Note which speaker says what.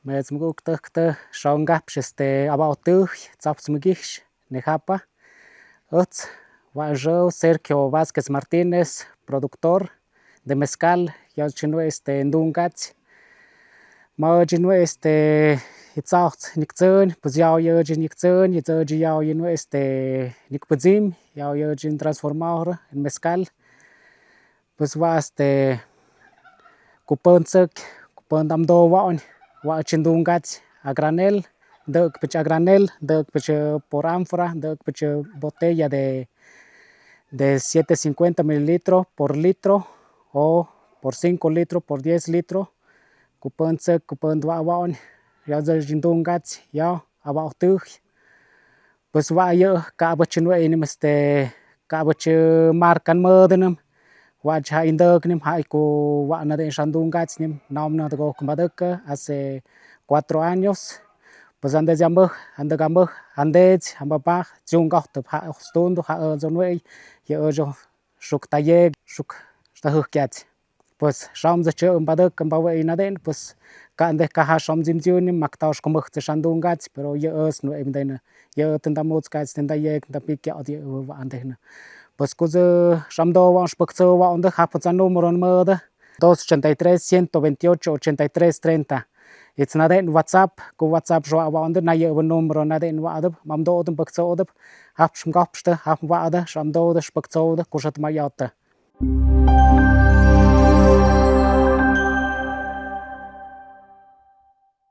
Speaker 1: Mes mugukte shongap about zapsmugix nejapa. Ots Wajo Sergio Vázquez Martínez, productor de mezcal, ya chino ndungach. Ma chino itzauts nikzun, pues ya nikzun, ya nikpuzim, ya transformado en mezcal. Pues va kuponzek, kupondamdo waon, wa chindungach a granel, dek a granel, dek por ánfora, dek botella de 750 mililitros por litro o por 5 litros por 10 litros. Kuponzek, kupondwa waon, ya chindungach, ya abautuj. Pues va yo kabachinwe inim kabach marcan modenum. Wach ha indoknim haiku wana de shandungach nim naumna de gokumbadeka hace 4 años. Pues andes yambuk, andegambuk, andech, ambapach, jungachtop ha stundo ha zonwei, yo shuk tayeg, shuk stahukiat. Pues sham the chum badek kambawe inaden, pues kande kaha sham zimjunim, maktaus kumuk te shandungach, pero yo no emdena, yo tendamutskach, tendayeg, tapiki audio andehna. Pues kuzu shamdo wan shpakzo wa onda hapatsa número mada 283 128 83 30. It's naden WhatsApp, ku WhatsApp jwa wa onda na yo número naden wa adab, mamdo odem bakzo odab, hap shmgapste, hap wa ada, shamdo shpakzo da kushat mayata.